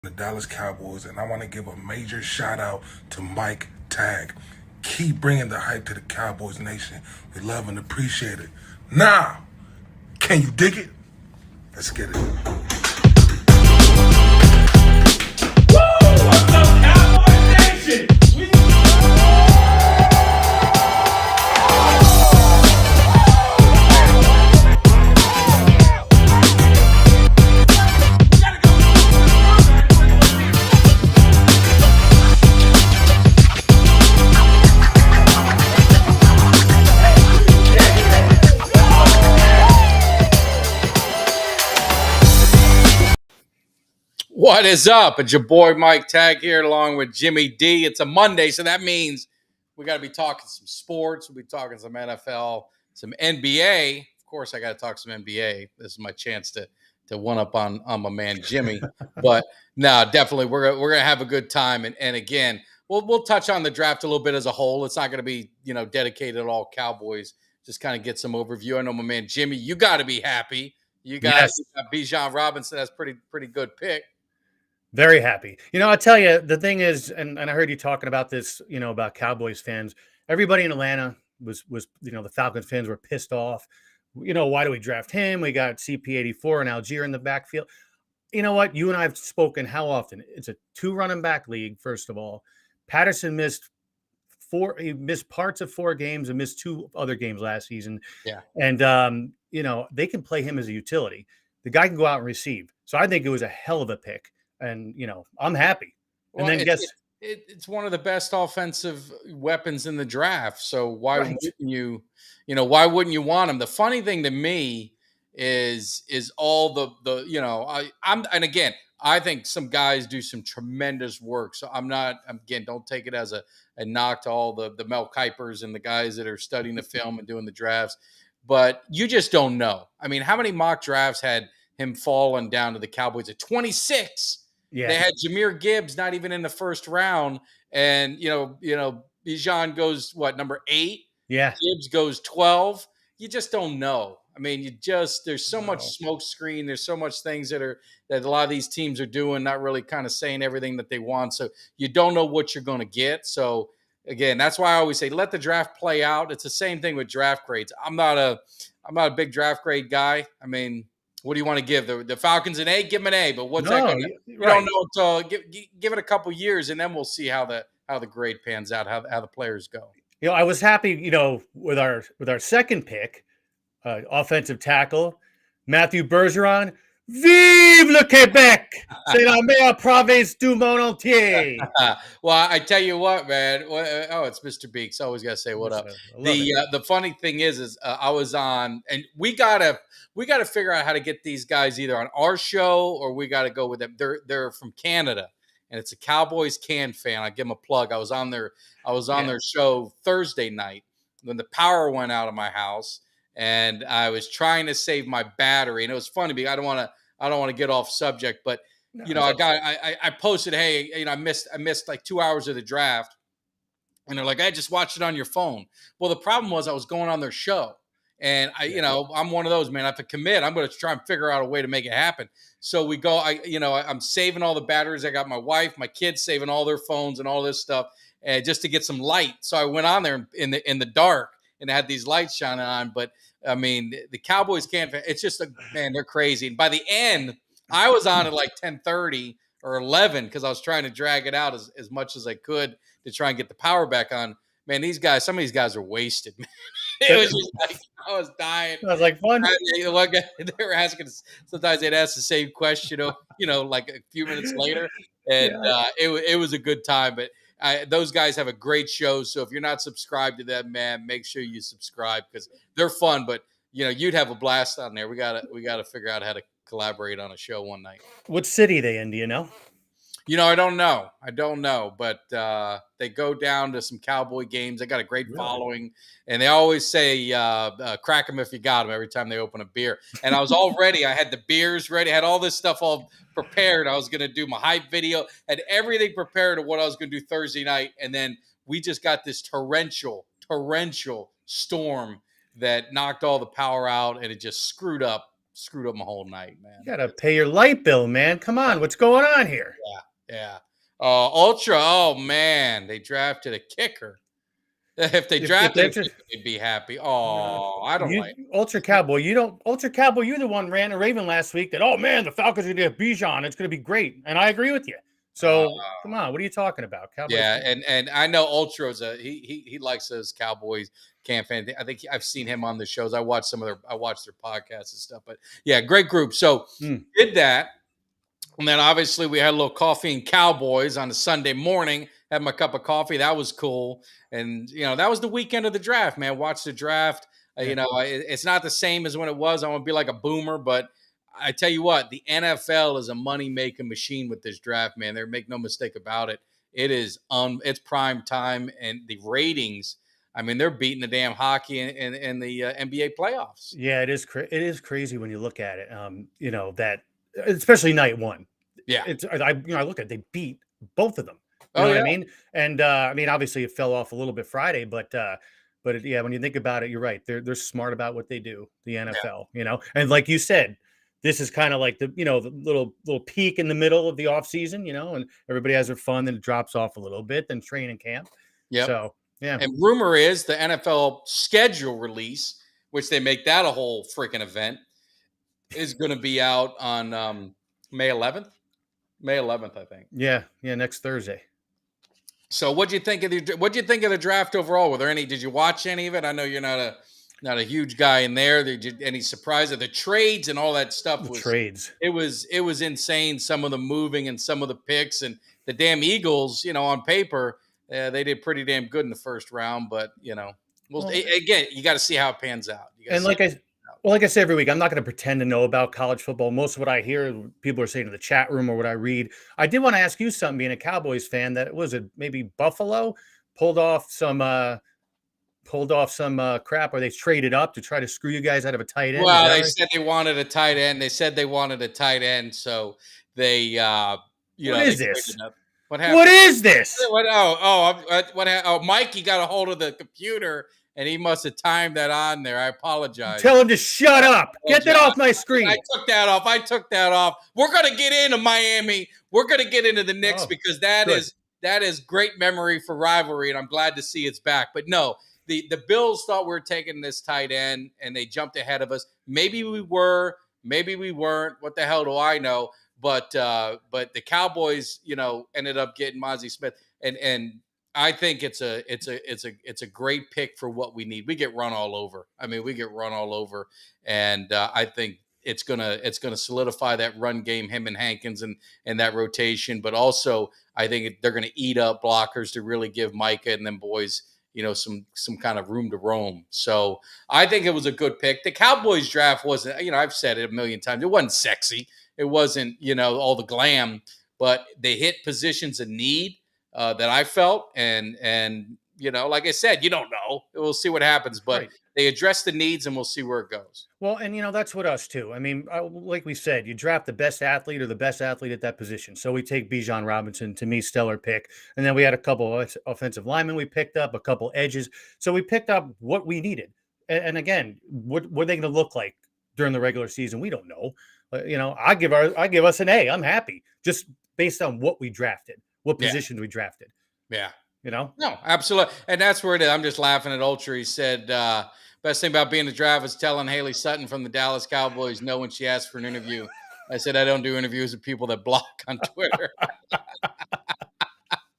the Dallas Cowboys, and I want to give a major shout out to Mike Tag. Keep bringing the hype to the Cowboys Nation. We love and appreciate it. Now, can you dig it? Let's get it. What's up, Cowboy Nation? What is up? It's your boy Mike Tag here along with Jimmy D. It's a Monday, so that means we got to be talking some sports. We'll be talking some NFL, some NBA. Of course, I got to talk some NBA. This is my chance to one up on my man Jimmy. But no, definitely we're gonna have a good time. And again, we'll touch on the draft a little bit as a whole. It's not gonna be dedicated at all Cowboys. Just kind of get some overview. I know my man Jimmy, you got to be happy. You got Bijan Robinson. That's pretty good pick. Very happy. I'll tell you, the thing is, and I heard you talking about this, about Cowboys fans. Everybody in Atlanta was the Falcons fans were pissed off. Why do we draft him? We got CP84 and Algier in the backfield. You know what? You and I have spoken how often? It's a 2 running back league, first of all. Patterson missed parts of 4 games and missed 2 other games last season. Yeah. And, they can play him as a utility. The guy can go out and receive. So I think it was a hell of a pick. And, I'm happy. And well, then it's one of the best offensive weapons in the draft. So why wouldn't why wouldn't you want him? The funny thing to me is all and again, I think some guys do some tremendous work. So don't take it as a knock to all the Mel Kipers and the guys that are studying the film and doing the drafts. But you just don't know. I mean, how many mock drafts had him falling down to the Cowboys at 26? Yeah. They had Jahmyr Gibbs not even in the first round, and Bijan goes number 8. Yeah, Gibbs goes 12. You just don't know. I mean, there's so much smoke screen. There's so much things that a lot of these teams are doing, not really kind of saying everything that they want. So you don't know what you're going to get. So again, that's why I always say let the draft play out. It's the same thing with draft grades. I'm not a big draft grade guy. I mean, what do you want to give the Falcons an A? Give them an A, but what's that going to? You don't know until give it a couple years, and then we'll see how the grade pans out, how the players go. I was happy, with our second pick, offensive tackle, Matthew Bergeron. Vive le Québec! C'est la meilleure province du monde entier. Well, I tell you what, man. It's Mr. Beaks. Always got to say what up. The funny thing is I was on, and we gotta figure out how to get these guys either on our show or we got to go with them. They're from Canada, and it's a Cowboys can fan. I give them a plug. I was on their show Thursday night when the power went out of my house, and I was trying to save my battery, and it was funny because I don't want to get off subject, but I posted, hey, I missed like 2 hours of the draft, and they're like, hey, just watch it on your phone. Well, the problem was I was going on their show, and I'm one of those, man. I have to commit. I'm going to try and figure out a way to make it happen. So we go. I'm saving all the batteries. I got my wife, my kids saving all their phones and all this stuff, just to get some light. So I went on there in the dark and had these lights shining on. But I mean, the Cowboys can't. It's just they're crazy. And by the end, I was on at like 10:30 or 11 because I was trying to drag it out as much as I could to try and get the power back on. Man, some of these guys are wasted, man. It was just like I was dying. I was like, fun. They were asking. Sometimes they'd ask the same question, like a few minutes later, and it was a good time. But those guys have a great show. So if you're not subscribed to them, man, make sure you subscribe because they're fun. But you'd have a blast on there. We gotta figure out how to collaborate on a show one night. What city are they in? Do you know? I don't know, but they go down to some Cowboy games. They got a great following, and they always say, crack them if you got them every time they open a beer. And I was all ready. I had the beers ready. I had all this stuff all prepared. I was going to do my hype video, had everything prepared of what I was going to do Thursday night. And then we just got this torrential storm that knocked all the power out, and it just screwed up screwed up my whole night, man. You gotta pay your light bill, man. Come on, what's going on here? Yeah. Ultra. Oh man, they drafted a kicker. If they drafted a kicker, they'd be happy. Oh, I don't like Ultra Cowboy. Ultra Cowboy. You're the one ran a Raven last week that. Oh man, the Falcons are gonna get Bijan. It's gonna be great, and I agree with you. So come on, what are you talking about? Cowboys and I know Ultra's he likes those Cowboys camp fan. I think I've seen him on the shows. I watched their podcasts and stuff. But yeah, great group. So did that. And then obviously we had a little coffee and Cowboys on a Sunday morning. Had my cup of coffee. That was cool. And, that was the weekend of the draft, man. Watch the draft. It's not the same as when it was. I want to be like a boomer, but I tell you what, the NFL is a money-making machine with this draft, man. Make no mistake about it. It's prime time, and the ratings, I mean, they're beating the damn hockey in the NBA playoffs. Yeah, it is crazy when you look at it. That especially night one. Yeah, I look at it, they beat both of them. You know what I mean? And obviously it fell off a little bit Friday, but when you think about it, you're right. They're smart about what they do. The NFL, and like you said, this is kind of like the little peak in the middle of the off season, and everybody has their fun, then it drops off a little bit, then training camp. Yeah. So yeah. And rumor is the NFL schedule release, which they make that a whole freaking event, is going to be out on May 11th. May 11th, I think. Yeah, next Thursday. So, what'd you think of the draft overall? Did you watch any of it? I know you're not a huge guy in there. Any surprise of the trades and all that stuff? Trades. It was insane. Some of the moving and some of the picks and the damn Eagles. On paper, they did pretty damn good in the first round. But again, you got to see how it pans out. And like I say every week, I'm not going to pretend to know about college football. Most of what I hear, people are saying in the chat room or what I read. I did want to ask you something, being a Cowboys fan, that maybe Buffalo pulled off some crap, or they traded up to try to screw you guys out of a tight end. Well, they said they wanted a tight end. So they, what is this? What happened? What is this? Mikey got a hold of the computer. And he must have timed that on there. I apologize. Tell him to shut up. Get that off my screen. I took that off. We're going to get into Miami. We're going to get into the Knicks because that is great memory for rivalry, and I'm glad to see it's back. But no, the Bills thought we were taking this tight end, and they jumped ahead of us. Maybe we were. Maybe we weren't. What the hell do I know? But the Cowboys, ended up getting Mozzie Smith, and I think it's a great pick for what we need. We get run all over. And I think it's gonna solidify that run game, him and Hankins and that rotation. But also, I think they're gonna eat up blockers to really give Micah and them boys, some kind of room to roam. So I think it was a good pick. The Cowboys draft wasn't, I've said it a million times. It wasn't sexy. It wasn't, all the glam, but they hit positions of need. That I felt, and like I said, you don't know. We'll see what happens, but they address the needs, and we'll see where it goes. Well, and that's what us too. I mean, like we said, you draft the best athlete or the best athlete at that position. So we take Bijan Robinson, to me, stellar pick, and then we had a couple of offensive linemen we picked up, a couple edges. So we picked up what we needed, and again, what are they going to look like during the regular season? We don't know. I give us an A. I'm happy just based on what we drafted. What positions we drafted. Yeah. No, absolutely. And that's where it is. I'm just laughing at Ultra. He said, best thing about being the draft is telling Haley Sutton from the Dallas Cowboys no when she asks for an interview. I said, I don't do interviews with people that block on Twitter.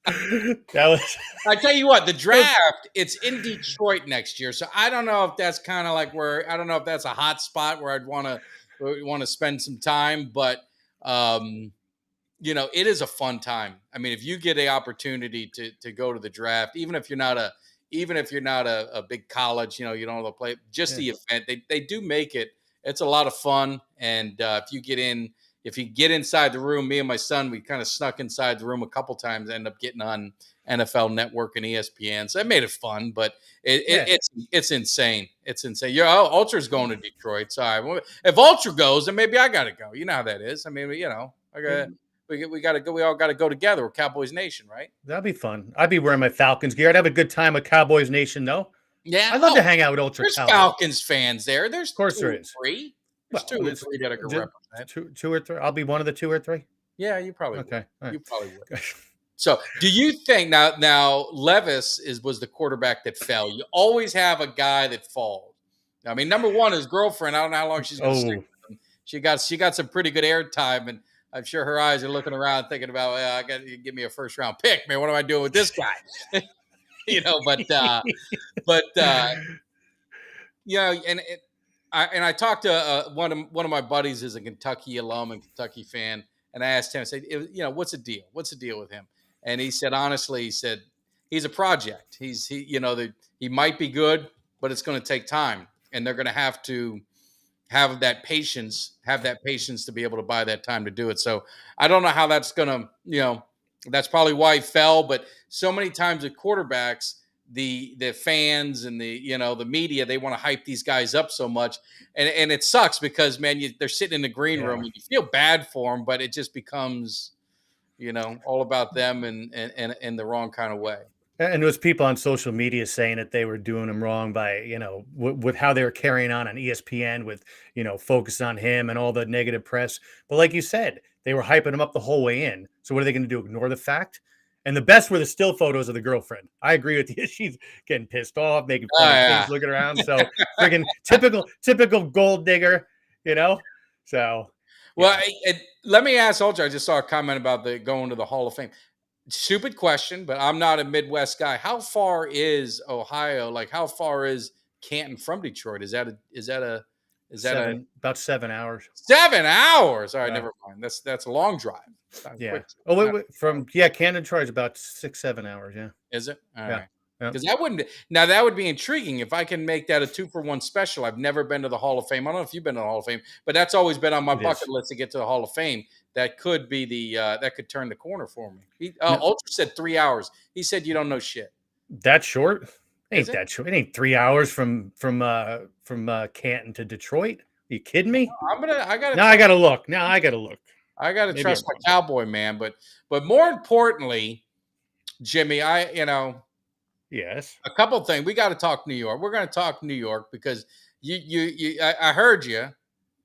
I tell you what, the draft, it's in Detroit next year. So I don't know if that's kind of like I don't know if that's a hot spot where I'd want to spend some time, but it is a fun time. I mean, if you get an opportunity to go to the draft, even if you're not a big college, you don't know the play, just the event, they do make it. It's a lot of fun. And if you get inside the room, me and my son, we kind of snuck inside the room a couple times, end up getting on NFL Network and ESPN. So it made it fun, but it's insane. It's insane. Ultra's going to Detroit. Sorry. If Ultra goes, then maybe I got to go. You know how that is. I mean, we got to go. We all got to go together. We're Cowboys Nation, right? That'd be fun. I'd be wearing my Falcons gear. I'd have a good time with Cowboys Nation, though. Yeah, I'd love to hang out with Ultra. There's Falcons fans there. There's of course there is. 3. There's two or three that I could represent. Two or three. I'll be one of the two or three. Yeah, you probably Okay. would. Right. You probably would. So, do you think now Levis was the quarterback that fell? You always have a guy that falls. I mean, number one, his girlfriend. I don't know how long she's going to stay with him. She got some pretty good airtime, and I'm sure her eyes are looking around, thinking about, well, I got to give me a first round pick, man. What am I doing with this guy? But and I talked to one of my buddies is a Kentucky alum and Kentucky fan, and I asked him, I said, what's the deal? What's the deal with him? And he said, honestly, he's a project. He might be good, but it's going to take time, and they're going to have to have that patience to be able to buy that time to do it. So I don't know how that's going to, that's probably why he fell. But so many times with quarterbacks, the fans and the media, they want to hype these guys up so much, and it sucks because, man, they're sitting in the green room and you feel bad for them, but it just becomes all about them and in the wrong kind of way. And there was people on social media saying that they were doing him wrong by, with how they were carrying on ESPN with, focus on him and all the negative press. But like you said, they were hyping him up the whole way in. So what are they going to do? Ignore the fact? And the best were the still photos of the girlfriend. I agree with you. She's getting pissed off, making fun of things, looking around. So freaking typical gold digger, So. Well, let me ask Ultra. I just saw a comment about going to the Hall of Fame. Stupid question, but I'm not a Midwest guy. How far is Ohio? Like, how far is Canton from Detroit? Is that about 7 hours? 7 hours. All right, never mind. That's a long drive. Yeah. Quick. From Canton to Detroit is about 6-7 hours. Yeah. Is it? All right. Because that would be intriguing if I can make that a 2-for-1 special. I've never been to the Hall of Fame. I don't know if you've been to the Hall of Fame, but that's always been on my bucket list to get to the Hall of Fame. That could be that could turn the corner for me. Ultra said 3 hours. He said you don't know shit. That short? Ain't that short? It ain't 3 hours from Canton to Detroit. Are you kidding me? I gotta look. I gotta trust my cowboy man, but more importantly, Jimmy, yes. A couple of things. We got to talk New York. We're going to talk New York because I heard you.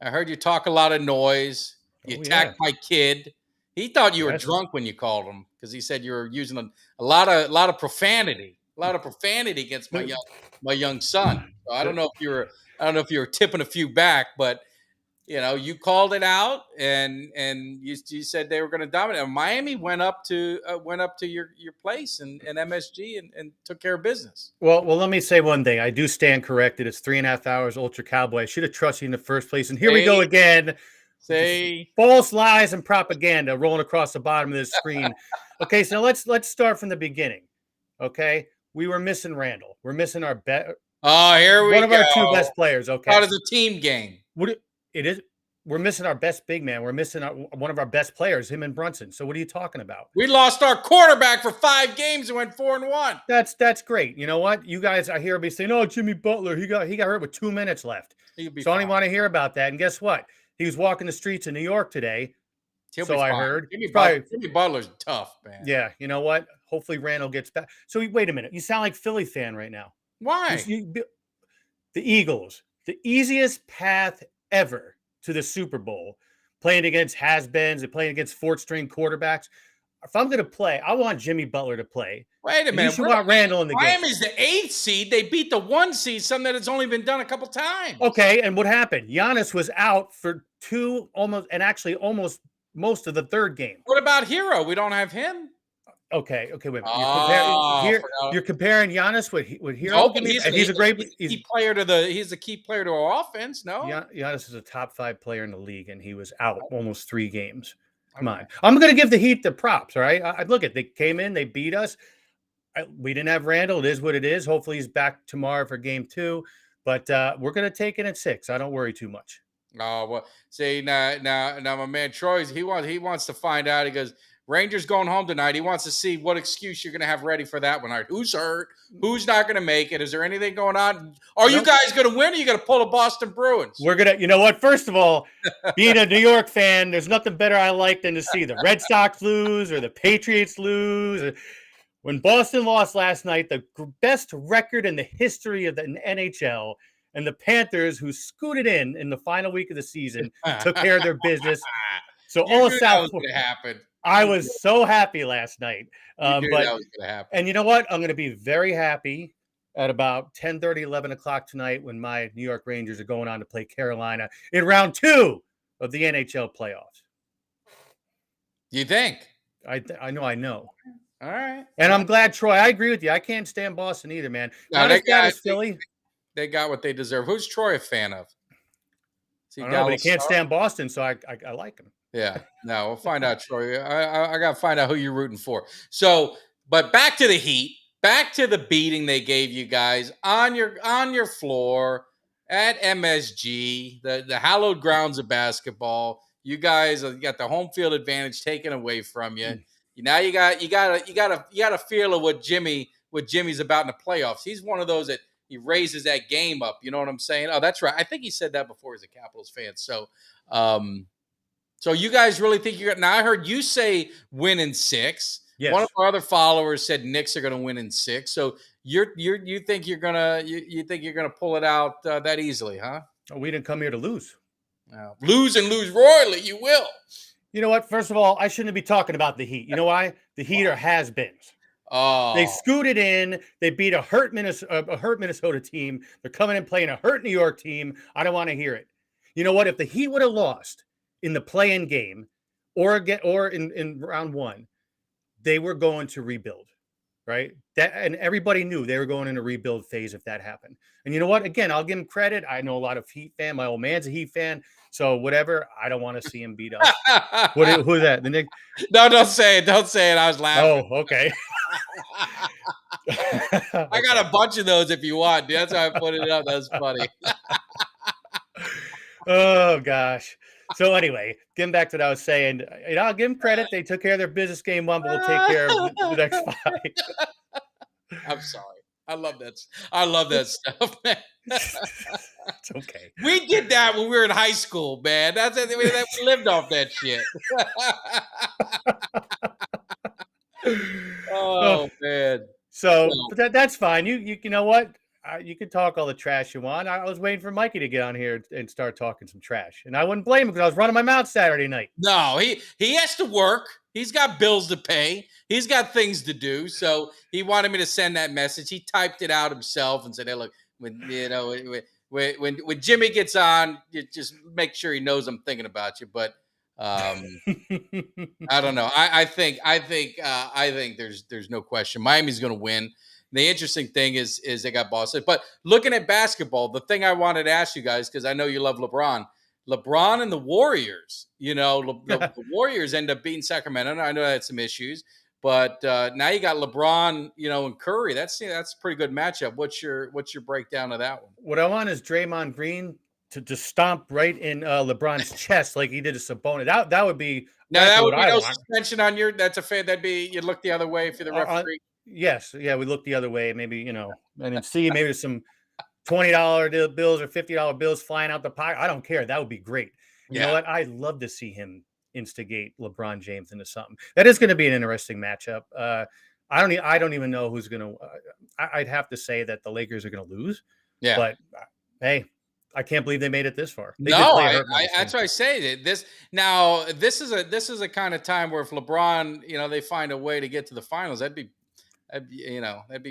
I heard you talk a lot of noise. You attacked my kid. He thought you were drunk when you called him because he said you were using a lot of profanity. A lot of profanity against my young son. So I don't know if you were tipping a few back, but you called it out, and you said they were going to dominate. And Miami went up to your place and MSG and took care of business. Well, let me say one thing. I do stand corrected. It's 3.5 hours. Ultra Cowboy. I should have trusted you in the first place. And here we go again. False lies and propaganda rolling across the bottom of this screen. Okay, so let's start from the beginning. Okay, we were missing Randall. We're missing our bet. Oh, here we go. One of our two best players. Okay, out of the team game. It is. We're missing our best big man. We're missing one of our best players, him and Brunson. So what are you talking about? We lost our quarterback for 5 games and went 4-1. That's great. You know what? You guys, I hear me saying, "Oh, Jimmy Butler, he got hurt with 2 minutes left." So I don't even want to hear about that. And guess what? He was walking the streets of New York today. I heard. Jimmy Butler's tough, man. Yeah. You know what? Hopefully Randall gets back. So wait a minute. You sound like a Philly fan right now. Why? The Eagles, the easiest path ever to the Super Bowl, playing against has-beens and playing against fourth-string quarterbacks. If I'm going to play, I want Jimmy Butler to play. Wait a minute. You should want Randall in the game. Miami's the 8th seed. They beat the 1 seed, something that has only been done a couple times. Okay, and what happened? Giannis was out for almost most of the third game. What about Hero? We don't have him. Okay, wait. You're comparing Giannis with Hero. No, he's a key player to our offense. No, Giannis is a top 5 player in the league, and he was out almost 3 games. Come on, I'm going to give the Heat the props. All right, they came in, they beat us. We didn't have Randall. It is what it is. Hopefully, he's back tomorrow for game 2. But we're going to take it at 6. I don't worry too much. Oh well, see now, my man Troy, he wants to find out. He goes, Rangers going home tonight. He wants to see what excuse you're going to have ready for that one. All right, who's hurt? Who's not going to make it? Is there anything going on? Are you guys going to win, or are you going to pull a Boston Bruins? We're going to, you know what? First of all, being a New York fan, there's nothing better I like than to see the Red Sox lose or the Patriots lose. When Boston lost last night, the best record in the history of the NHL, and the Panthers, who scooted in the final week of the season, took care of their business. So You all knew of that South was going to happen. I was so happy last night. You knew But that was going to happen. and you know what? I'm going to be very happy at about 10:30, 11 o'clock tonight when my New York Rangers are going on to play Carolina in round 2 of the NHL playoffs. You think? I know. All right. And I'm glad, Troy. I agree with you. I can't stand Boston either, man. No, Not as bad as Philly. They got what they deserve. Who's Troy a fan of? I don't know, but he can't stand Boston, so I like him. Yeah. No, we'll find out, Troy. I got to find out who you're rooting for. So, but back to the Heat. Back to the beating they gave you guys on your floor at MSG, the hallowed grounds of basketball. You guys got the home field advantage taken away from you. Now you got a feel of what Jimmy's about in the playoffs. He's one of those that he raises that game up. You know what I'm saying? Oh, that's right. I think he said that before as a Capitals fan. So, so you guys really think you're? Now I heard you say win in 6. Yes. One of our other followers said Knicks are going to win in 6. So you think you're gonna pull it out that easily, huh? Oh, we didn't come here to lose. No. Lose and lose royally. You will. You know what? First of all, I shouldn't be talking about the Heat. You know why? The Heat are has-beens. Oh, they scooted in. They beat a hurt Minnesota team. They're coming and playing a hurt New York team. I don't want to hear it. You know what? If the Heat would have lost in the play-in game or in round 1, they were going to rebuild, right? And everybody knew they were going in a rebuild phase if that happened. And you know what? Again, I'll give them credit. I know a lot of Heat fan. My old man's a Heat fan. So whatever. I don't want to see him beat up. Who's that? The Nick? No, don't say it. Don't say it. I was laughing. Oh, okay. I got a bunch of those if you want. Dude. That's why I put it up. That's funny. Oh, gosh. So anyway, getting back to what I was saying, I'll give them credit. They took care of their business game 1, but we'll take care of the next 5. I'm sorry. I love that stuff, man. It's okay. We did that when we were in high school, man. We lived off that shit. Oh man. So but that's fine. You know what? You can talk all the trash you want. I was waiting for Mikey to get on here and start talking some trash, and I wouldn't blame him because I was running my mouth Saturday night. No, he has to work. He's got bills to pay. He's got things to do. So he wanted me to send that message. He typed it out himself and said, "Hey, look, when Jimmy gets on, you just make sure he knows I'm thinking about you." But I don't know. I think there's no question Miami's going to win. The interesting thing is they got Boston. But looking at basketball, the thing I wanted to ask you guys, because I know you love LeBron and the Warriors, the Warriors end up beating Sacramento. I know they had some issues, but now you got LeBron, and Curry. That's a pretty good matchup. What's your breakdown of that one? What I want is Draymond Green to stomp right in LeBron's chest like he did to Sabonis. That would be that would be no suspension on your. That's a fan. That'd be you'd look the other way if you're the referee. Yes, yeah, we look the other way, maybe and then see maybe some $20 bills or $50 bills flying out the pocket. I don't care. That would be great. You know what? I'd love to see him instigate LeBron James into something. That is going to be an interesting matchup. I don't even know who's going to. I'd have to say that the Lakers are going to lose. Yeah, but hey. I can't believe they made it this far. That's why I say that this is a kind of time where if LeBron, they find a way to get to the finals, that'd be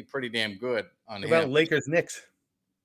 pretty damn good on him. What about Lakers Knicks?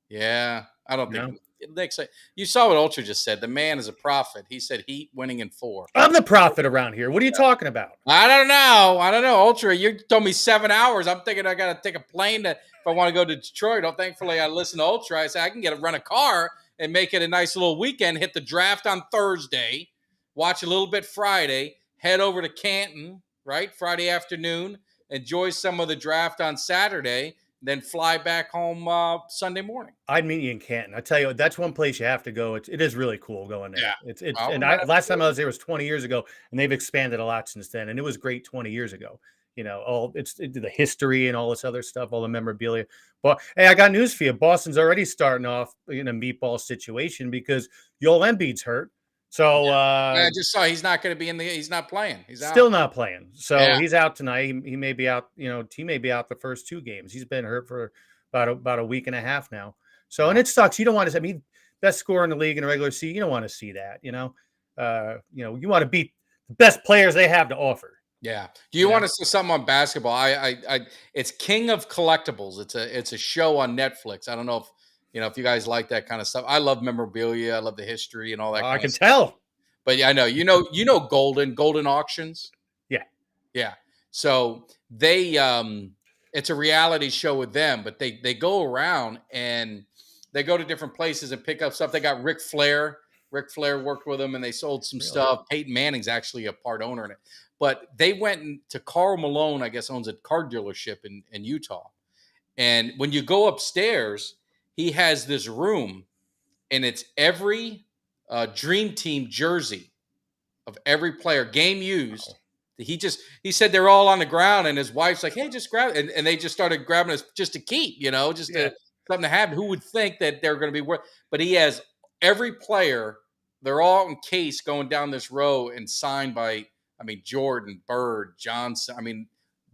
Yeah, I don't think Knicks. You saw what Ultra just said. The man is a prophet. He said Heat winning in 4. I'm the prophet around here. What are you talking about? I don't know, Ultra. You told me 7 hours. I'm thinking I got to take a plane if I want to go to Detroit. Oh, thankfully I listen to Ultra. I say I can rent a car and make it a nice little weekend. Hit the draft on Thursday, watch a little bit Friday, head over to Canton, right? Friday afternoon, enjoy some of the draft on Saturday, then fly back home Sunday morning. I'd meet you in Canton. I tell you, that's one place you have to go. It is really cool going there. Yeah. Last time I was there was 20 years ago, and they've expanded a lot since then. And it was great 20 years ago. It's the history and all this other stuff, all the memorabilia. But hey, I got news for you. Boston's already starting off in a meatball situation because Joel Embiid's hurt. So I just saw he's not going to be he's not playing. He's still not playing. So he's out tonight. He may be out. He may be out the first 2 games. He's been hurt for about a week and a half now. So, and it sucks. You don't want to. I mean, best scorer in the league in the regular season. You don't want to see that. You want to beat the best players they have to offer. Yeah. Do you want to see something on basketball? It's King of Collectibles. It's a show on Netflix. I don't know if you guys like that kind of stuff. I love memorabilia. I love the history and all that. I can stuff. tell. But yeah, I know. Golden auctions. Yeah. Yeah. So it's a reality show with them, but they go around and they go to different places and pick up stuff. They got Ric Flair. Ric Flair worked with them and they sold some stuff. Peyton Manning's actually a part owner in it. But they went to Karl Malone, I guess, owns a car dealership in Utah. And when you go upstairs, he has this room and it's every Dream Team jersey of every player, game used. Wow. He said they're all on the ground, and his wife's like, "Hey, just grab it," and they just started grabbing us just to keep, something to have. Who would think that they're going to be worth? But he has every player; they're all in case going down this row and signed by, Jordan, Bird, Johnson,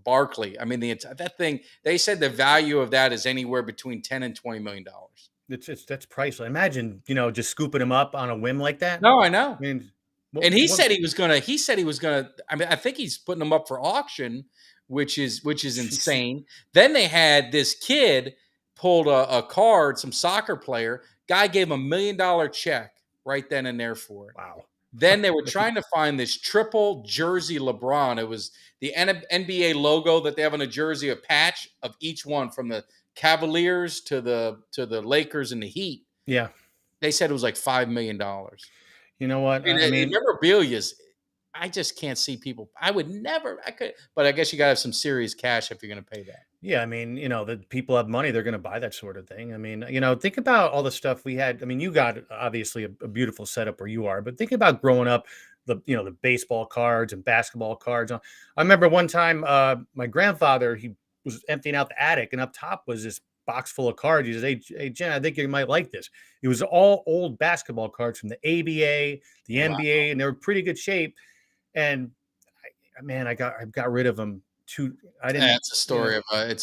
Barkley. That thing. They said the value of that is anywhere between $10 and $20 million. That's priceless. Imagine, just scooping him up on a whim like that. No, I know. He said he was gonna. I think he's putting them up for auction, which is insane. Then they had this kid pulled a card, some soccer player. Guy gave him $1 million check right then and there for it. Wow. Then they were trying to find this triple jersey LeBron. It was the NBA logo that they have on a jersey, a patch of each one from the Cavaliers to the Lakers and the Heat. Yeah. They said it was like $5 million. You know what? Memorabilia's, I just can't see people. I could, but I guess you gotta have some serious cash if you're gonna pay that. Yeah, the people have money, they're gonna buy that sort of thing. Think about all the stuff we had. You got obviously a beautiful setup where you are, but think about growing up, the baseball cards and basketball cards. I remember one time my grandfather, he was emptying out the attic, and up top was this box full of cards. He says, hey, Jen, I think you might like this. It was all old basketball cards from the ABA, the NBA, and they were pretty good shape. And I got rid of them too. I didn't. It's a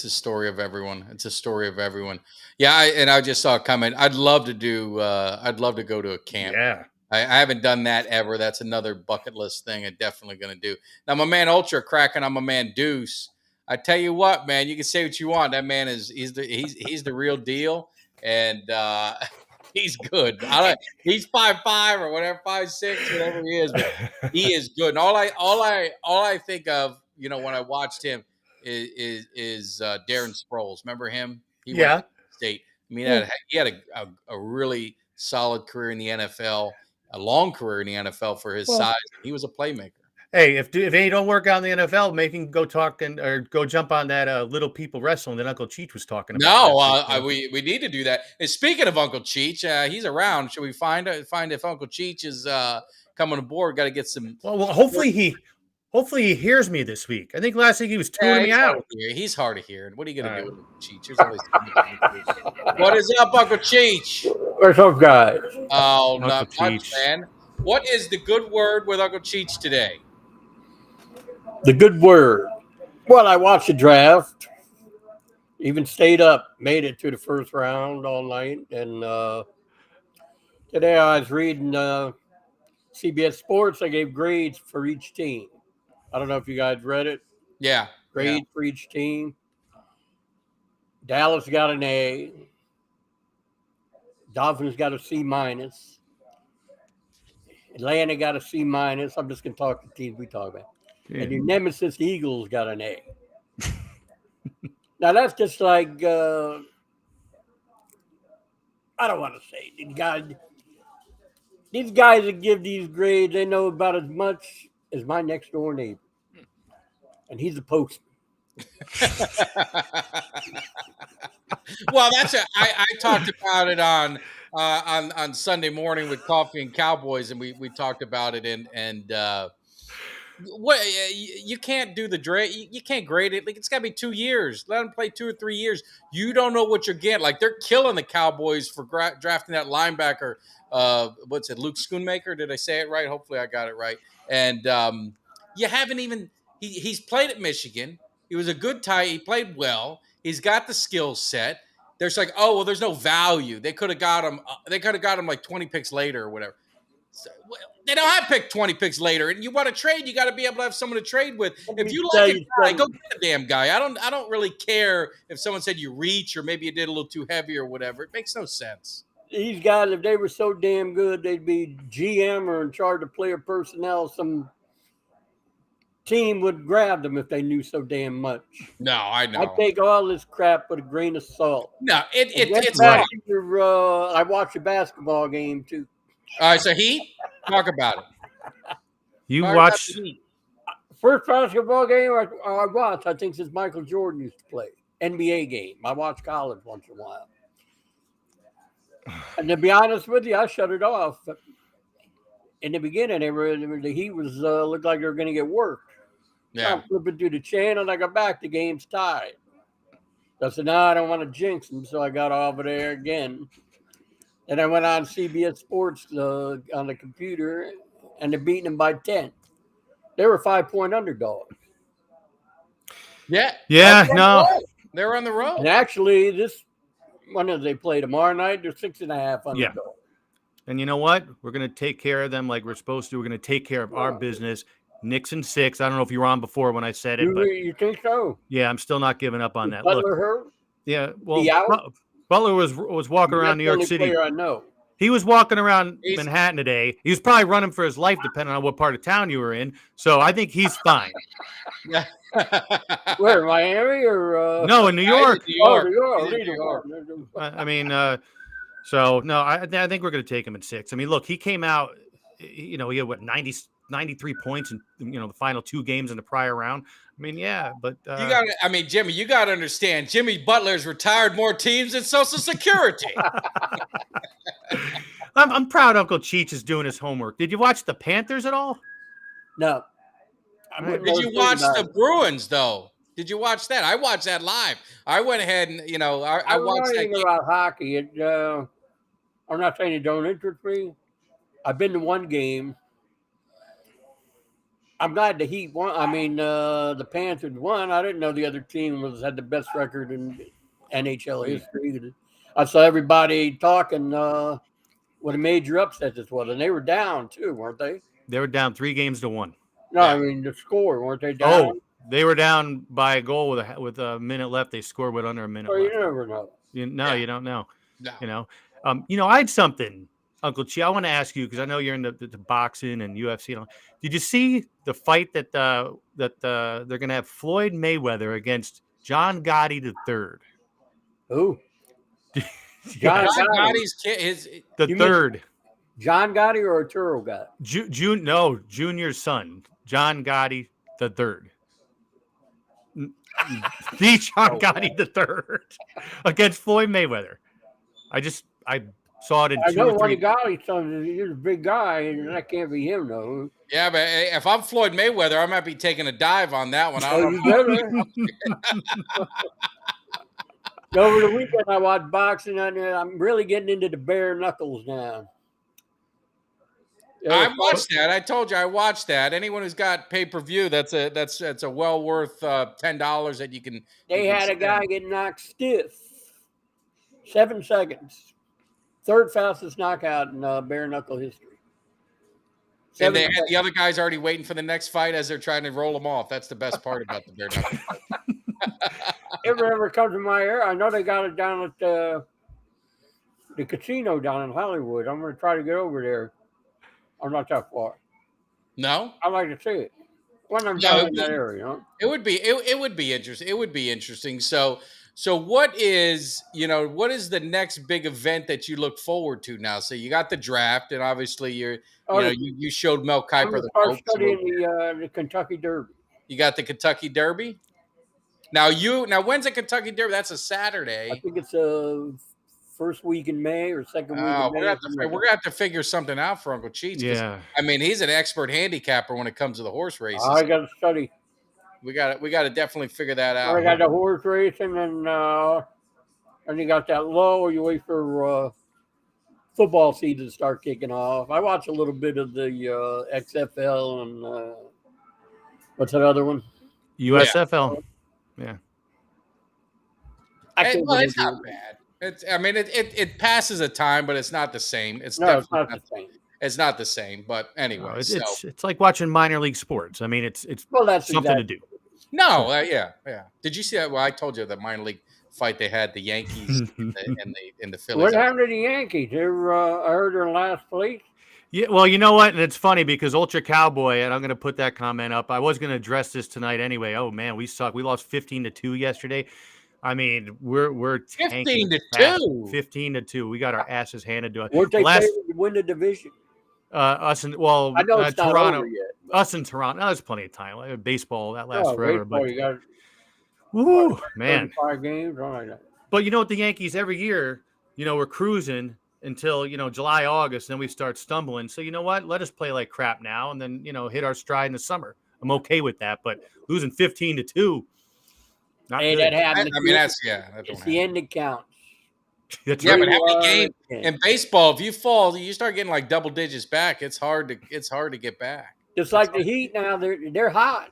story of everyone. It's a story of everyone. Yeah, I just saw a comment. I'd love to go to a camp. Yeah. I haven't done that ever. That's another bucket list thing I'm definitely going to do. Now, my man Ultra cracking on my man Deuce. I tell you what, man, you can say what you want. That man he's the real deal, and he's good. He's 5'5" or whatever, 5'6", whatever he is, but he is good. And all I think of, when I watched him is Darren Sproles. Remember him? He went to State. He had a really solid career in the NFL, a long career in the NFL for his size. He was a playmaker. Hey, if he don't work out in the NFL, make him go talk or go jump on that Little People Wrestling that Uncle Cheech was talking about. No, we need to do that. And speaking of Uncle Cheech, he's around. Should we find if Uncle Cheech is coming aboard? Got to get some. Well, hopefully he hears me this week. I think last week he was tuning me out. He's hard of hearing. What are you going to do with Uncle Cheech? What is up, Uncle Cheech? What's up, guys? Oh, not much, man. What is the good word with Uncle Cheech today? The good word. Well, I watched the draft. Even stayed up, made it to the first round all night. And today I was reading CBS Sports. I gave grades for each team. I don't know if you guys read it. Yeah. Grades for each team. Dallas got an A. Dolphins got a C minus. Atlanta got a C minus. I'm just going to talk the teams we talk about. Yeah. And your nemesis Eagles got an A. Now that's just like I don't want to say these guys that give these grades, they know about as much as my next door neighbor, and he's a postman. Well, I talked about it on Sunday morning with Coffee and Cowboys, and we talked about it and. What you can't do you can't grade it. Like, it's got to be 2 years. Let them play 2 or 3 years. You don't know what you're getting. Like, they're killing the Cowboys for drafting that linebacker. What's it, Luke Schoonmaker? Did I say it right? Hopefully I got it right. And you haven't even he's played at Michigan. He was a good tight. He played well. He's got the skill set. there's like, oh, well, there's no value. They could have got him. They could have got him like 20 picks later or whatever. So, well, they don't have pick 20 picks later, and you want to trade, you got to be able to have someone to trade with. If you like a guy, go get the damn guy. I don't really care if someone said you reach or maybe you did a little too heavy or whatever. It makes no sense. These guys, if they were so damn good, they'd be GM or in charge of player personnel. Some team would grab them if they knew so damn much. No, I know. I take all this crap with a grain of salt. No, it's right. I watch a basketball game too. All right, so Heat, talk about it. You watched first basketball game I watched, I think, since Michael Jordan used to play NBA game. I watch college once in a while. And to be honest with you, I shut it off. In the beginning, the Heat was looked like they were going to get worked. Yeah. I'm flipping through the channel. I got back. The game's tied. I said, no, I don't want to jinx them. So I got off of there again. And I went on CBS Sports on the computer, and they're beating them by 10. They were 5-point underdogs. Yeah. Yeah, no. They were on the road. And actually, when do they play tomorrow night? They're 6.5 underdogs. Yeah. And you know what? We're going to take care of them like we're supposed to. We're going to take care of our business. Knicks and 6. I don't know if you were on before when I said it, but you think so? Yeah, I'm still not giving up on that. Butler Look, hurt? yeah, well, Butler was walking around New York City. Player I know. He was walking around Manhattan today. He was probably running for his life, depending on what part of town you were in. So I think he's fine. Yeah. Where, Miami or? No, in New York. New York. New York. I mean, so no, I think we're going to take him at 6. I mean, look, he came out. He had what 93 points in the final 2 games in the prior round. I mean, yeah, but you got. I mean, Jimmy, you got to understand. Jimmy Butler's retired more teams than Social Security. I'm proud Uncle Cheech is doing his homework. Did you watch the Panthers at all? No. Did you watch the Bruins though? Did you watch that? I watched that live. I went ahead and I watched that game. About hockey. I'm not saying it don't interest me. I've been to one game. I'm glad the Heat won. I mean, the Panthers won. I didn't know the other team had the best record in NHL history. I saw everybody talking what a major upset this was, and they were down too, weren't they? They were down 3-1. No, I mean the score, weren't they down? Oh, they were down by a goal with a minute left. They scored with under a minute left. You never know. You don't know. No. I had something, Uncle Chi. I want to ask you because I know you're in the boxing and UFC. Did you see the fight that they're going to have Floyd Mayweather against John Gotti III? Who? John Gotti's kid. The third. John Gotti or Arturo Gotti? Junior's son, John Gotti the third. The John Gotti the third against Floyd Mayweather. I saw it in 2 or 3. I know one of Gotti's sons. He's a big guy, and that can't be him, though. Yeah, but if I'm Floyd Mayweather, I might be taking a dive on that one. Over the weekend, I watched boxing. I'm really getting into the bare knuckles now. I watched that. I told you I watched that. Anyone who's got pay-per-view, that's a well worth $10 that you can. They had a guy get knocked stiff. 7 seconds. Third fastest knockout in bare knuckle history. And they had the other guys already waiting for the next fight as they're trying to roll them off. That's the best part about the bare knuckle fight. If it ever comes to my area, I know they got it down at the casino down in Hollywood. I'm going to try to get over there. I'm not that far. No? I'd like to see it. When I'm down in that area, It would be interesting. It would be interesting. So what is the next big event that you look forward to now? So you got the draft, and obviously you showed Mel Kiper the ropes. I'm studying the Kentucky Derby. You got the Kentucky Derby? Now when's the Kentucky Derby? That's a Saturday. I think it's first week in May or second week in May. We're gonna have to figure something out for Uncle Cheech. Yeah. I mean, he's an expert handicapper when it comes to the horse races. I got to study. We got to definitely figure that out. I got the horse racing, and you got that lull. You wait for football season to start kicking off. I watch a little bit of the XFL and what's that other one? USFL. Yeah. It's not bad. I mean, it passes a time, but it's not the same. It's No, it's definitely not not, the same. it's not the same. But No, anyway, it's, so it's like watching minor league sports. I mean, it's Well, that's something to exactly. do. no, yeah. Did you see that? Well, I told you the minor league fight they had the Yankees and the Phillies. What happened to the Yankees? I heard they're in last place. Yeah, well, you know what? And it's funny because Ultra Cowboy, and I'm going to put that comment up. I was going to address this tonight anyway. Oh man, we suck. We lost 15-2 yesterday. I mean, we're tanking 15-2. 15-2. We got our asses handed to us. Weren't they Last favored to win the division? us and I know it's not Toronto. over yet. Us in Toronto. No, there's plenty of time. Like, baseball that lasts Oh, forever. baseball, But you got woo, man. 35 games, something like that. But you know what? The Yankees every year, we're cruising until July, August, then we start stumbling. So you know what? Let us play like crap now, and then hit our stride in the summer. I'm okay with that. But losing 15-2, not Hey, good. that happened. I mean, that's that don't It's happen. the end that counts. That's Yeah, right. but how many 3-1, games and- in baseball? If you fall, you start getting like double digits back. It's hard to get back. Just like the Heat now, they're hot.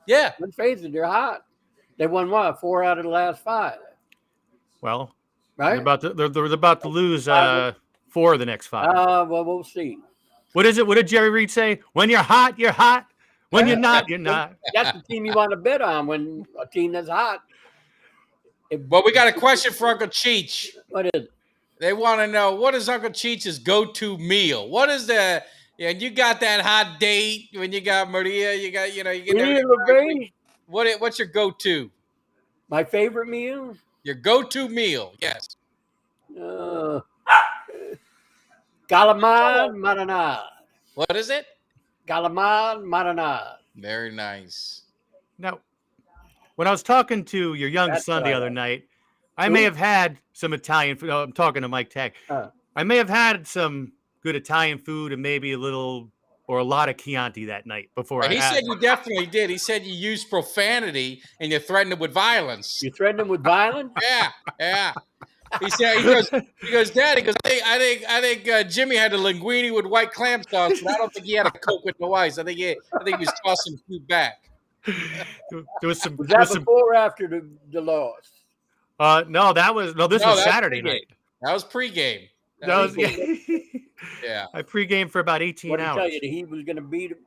Yeah, Let's face it, they're hot. They won what? 4 out of the last 5. Well, Right? they're about to lose 4 of the next 5. Well, we'll see. What is it? What did Jerry Reed say? When you're hot, you're hot. When you're not, you're not. That's the team you want to bet on when a team that's hot. well, we got a question for Uncle Cheech. What is it? They want to know what is Uncle Cheech's go-to meal. What is the you got that hot date when you got Maria? You got you get Maria everything- LeBay, What's your go-to? my favorite meal. Your go-to meal? Yes. Calamar marinade. What is it? Calamar marinade. Very nice. Now, when I was talking to your young That's son what the I other like. night, I Who? may have had some Italian food. I'm talking to Mike Tag. I may have had some good Italian food and maybe a lot of Chianti that night before I He had. said you definitely did. He said you used profanity and you threatened him with violence. You threaten them with violence? Yeah. He said he goes, Dad. He goes, I think Jimmy had a linguine with white clam sauce, but I don't think he had a Coke with no ice. I think he was tossing food back. There was some. Was there that was some before or after the loss? no, this No, was that was Saturday pregame. night. That was pregame. That was Yeah. I pregame for about 18 What did he hours. tell you? The Heat was going to beat him?